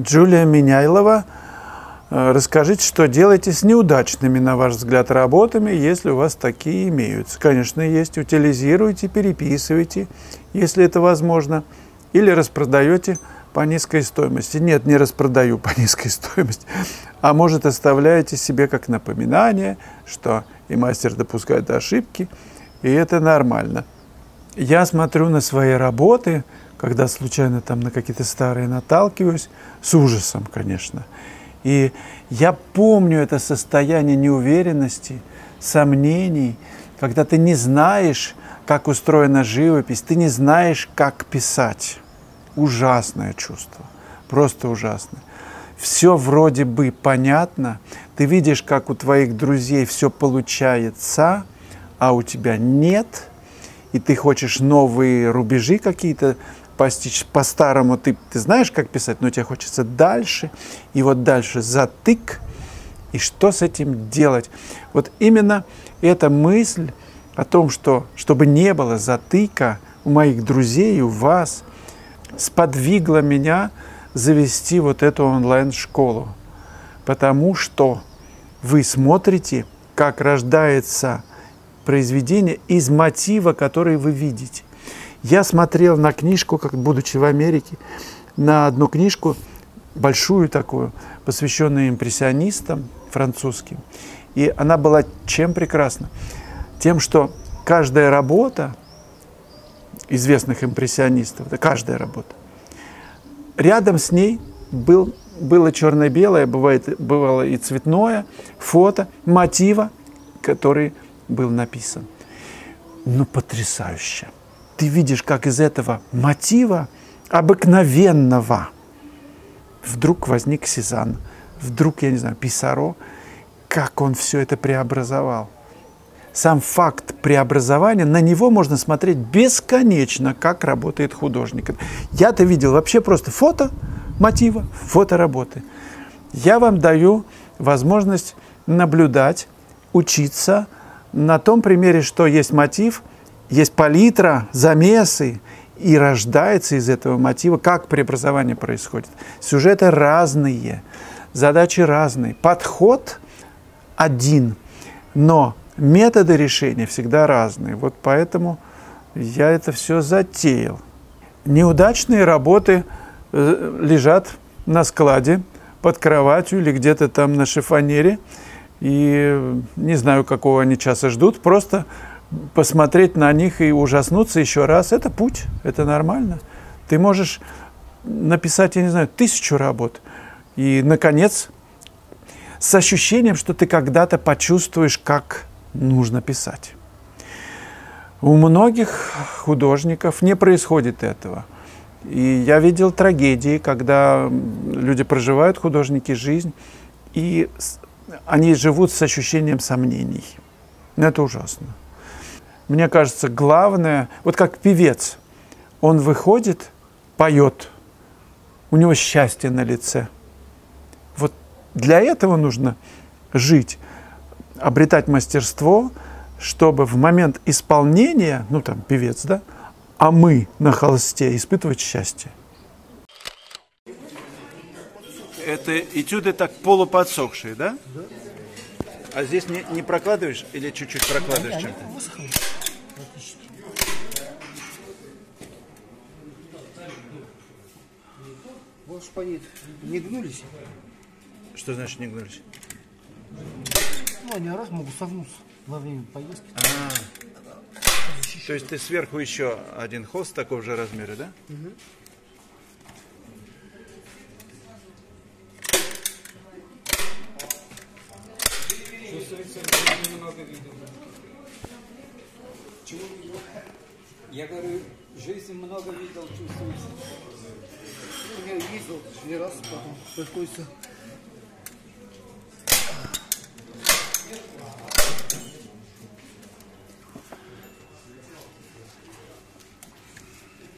Джулия Меняйлова. Расскажите, что делаете с неудачными, на ваш взгляд, работами, если у вас такие имеются. Конечно, есть. Утилизируйте, переписывайте, если это возможно. Или распродаете по низкой стоимости. Нет, не распродаю по низкой стоимости. А может, оставляете себе как напоминание, что и мастер допускает ошибки, и это нормально. Я смотрю на свои работы, когда случайно там на какие-то старые наталкиваюсь, с ужасом, конечно. И я помню это состояние неуверенности, сомнений, когда ты не знаешь, как устроена живопись, ты не знаешь, как писать. Ужасное чувство, просто ужасное. Все вроде бы понятно, ты видишь, как у твоих друзей все получается, а у тебя нет, и ты хочешь новые рубежи какие-то постичь. По-старому ты знаешь, как писать, но тебе хочется дальше, и вот дальше затык, и что с этим делать? Вот именно эта мысль о том, что чтобы не было затыка у моих друзей и у вас, сподвигла меня завести вот эту онлайн-школу, потому что вы смотрите, как рождается произведение из мотива, который вы видите. Я смотрел на книжку, как будучи в Америке, на одну книжку, большую такую, посвященную импрессионистам французским. И она была чем прекрасна? Тем, что каждая работа известных импрессионистов, да, каждая работа, рядом с ней было черно-белое, бывало и цветное фото мотива, который был написан. Ну, потрясающе! Ты видишь, как из этого мотива обыкновенного вдруг возник Сезанн, вдруг, я не знаю, Писаро, как он все это преобразовал. Сам факт преобразования, на него можно смотреть бесконечно, как работает художник. Я-то видел вообще просто фото мотива, фото работы. Я вам даю возможность наблюдать, учиться на том примере, что есть мотив, есть палитра, замесы, и рождается из этого мотива, как преобразование происходит. Сюжеты разные, задачи разные, подход один, но методы решения всегда разные. Вот поэтому я это все затеял. Неудачные работы лежат на складе, под кроватью или где-то там на шифонере. И не знаю, какого они часа ждут. Просто посмотреть на них и ужаснуться еще раз. Это путь, это нормально. Ты можешь написать, я не знаю, 1000 работ. И, наконец, с ощущением, что ты когда-то почувствуешь, как нужно писать. У многих художников не происходит этого. И я видел трагедии, когда люди проживают, художники, жизнь, и они живут с ощущением сомнений. Это ужасно. Мне кажется, главное, вот как певец, он выходит, поет, у него счастье на лице. Вот для этого нужно жить, обретать мастерство, чтобы в момент исполнения, ну там певец, да, а мы на холсте испытывать счастье. Это этюды так полуподсохшие, да? Да. А здесь не прокладываешь или чуть-чуть прокладываешь чем-то? Вот шпанит. Не гнулись? Что значит не гнулись? Ну, они раз могут согнуться во время поездки. То есть ты сверху еще один холст такого же размера, да? Угу. Чувствуется, немного видел. Чего видел? Я говорю, жизнь много видел, чувствуется. Ну, я ездил не раз, потом приходится.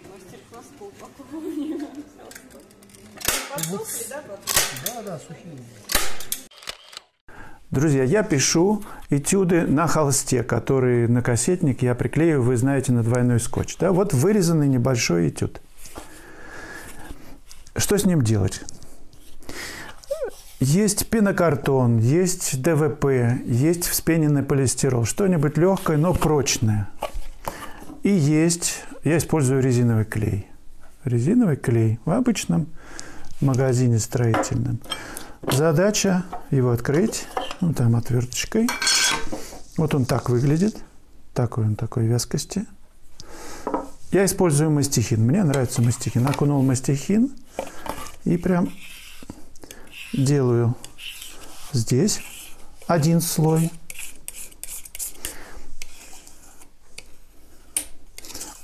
Мастер-класс по упакованию. Подсохли, да? Да, сухие. Друзья, я пишу этюды на холсте, которые на кассетник я приклеиваю, вы знаете, на двойной скотч. Да? Вот вырезанный небольшой этюд. Что с ним делать? Есть пенокартон, есть ДВП, есть вспененный полистирол. Что-нибудь легкое, но прочное. И есть, я использую резиновый клей. Резиновый клей в обычном магазине строительном. Задача его открыть, ну, там отверточкой. Вот он так выглядит, такой вязкости. Я использую мастихин, мне нравится мастихин. Окунул мастихин и прям делаю здесь один слой.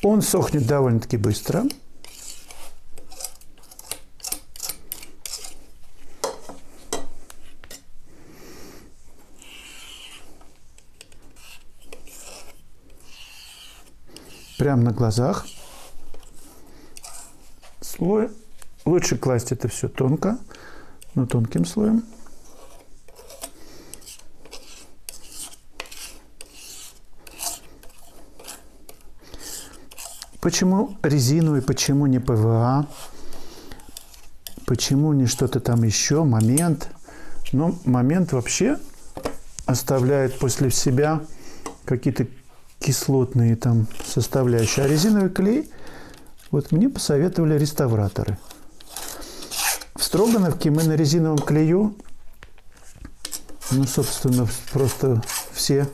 Он сохнет довольно-таки быстро. Прямо на глазах. Слой. Лучше класть это все тонко, но тонким слоем. Почему резиновый, почему не ПВА? Почему не что-то там еще? Момент. Но момент вообще оставляет после себя какие-то кислотные там составляющие. А резиновый клей, вот мне посоветовали реставраторы. В Строгановке мы на резиновом клею, ну, собственно, просто все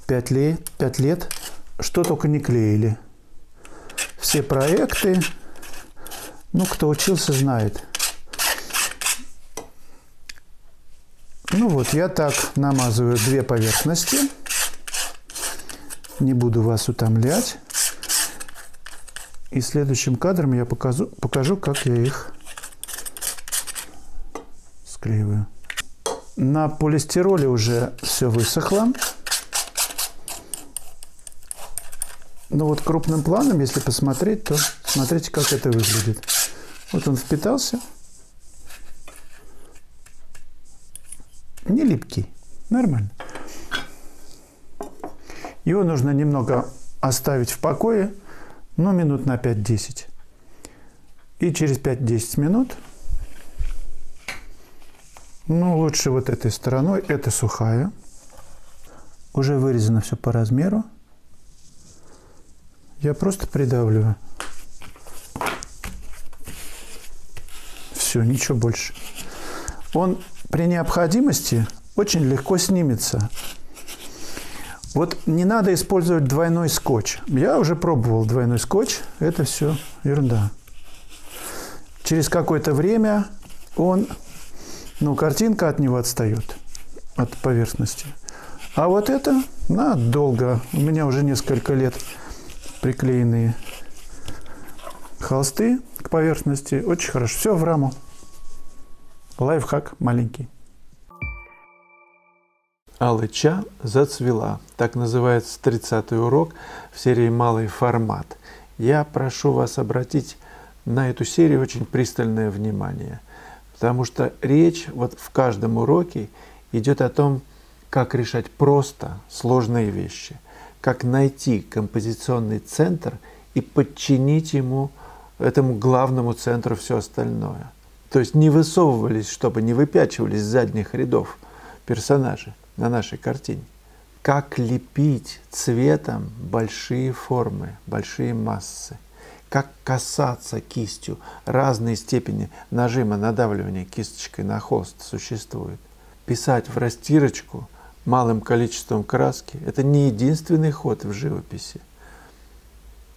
5 лет что только не клеили. Все проекты, ну, кто учился, знает. Ну вот, я так намазываю 2 поверхности. Не буду вас утомлять. И следующим кадром я покажу, как я их склеиваю. На полистироле уже все высохло. Но вот крупным планом, если посмотреть, то смотрите, как это выглядит. Вот он впитался. Не липкий. Нормально. Его нужно немного оставить в покое, ну, минут на 5-10. И через 5-10 минут, ну, лучше вот этой стороной, это сухая. Уже вырезано все по размеру. Я просто придавливаю. Все, ничего больше. Он при необходимости очень легко снимется. Вот не надо использовать двойной скотч. Я уже пробовал двойной скотч. Это все ерунда. Через какое-то время он, ну, картинка от него отстает, от поверхности. А вот это надолго. У меня уже несколько лет приклеенные холсты к поверхности. Очень хорошо. Все в раму. Лайфхак маленький. Алыча зацвела. Так называется 30-й урок в серии «Малый формат». Я прошу вас обратить на эту серию очень пристальное внимание, потому что речь вот в каждом уроке идет о том, как решать просто сложные вещи, как найти композиционный центр и подчинить ему, этому главному центру, все остальное. То есть не высовывались, чтобы не выпячивались с задних рядов персонажи на нашей картине. Как лепить цветом большие формы, большие массы. Как касаться кистью. Разные степени нажима, надавливания кисточкой на холст существует. Писать в растирочку малым количеством краски – это не единственный ход в живописи.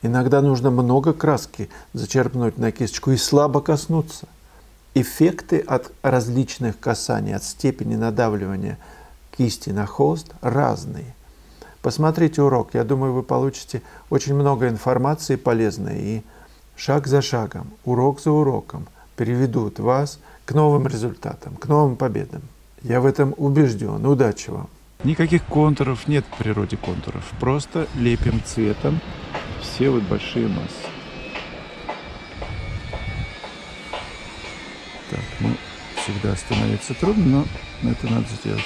Иногда нужно много краски зачерпнуть на кисточку и слабо коснуться. Эффекты от различных касаний, от степени надавливания кисти на холст разные. Посмотрите урок, я думаю, вы получите очень много информации полезной и шаг за шагом, урок за уроком приведут вас к новым результатам, к новым победам. Я в этом убежден. Удачи вам! Никаких контуров нет в природе контуров. Просто лепим цветом все вот большие массы. Так, ну, всегда остановиться трудно, но это надо сделать.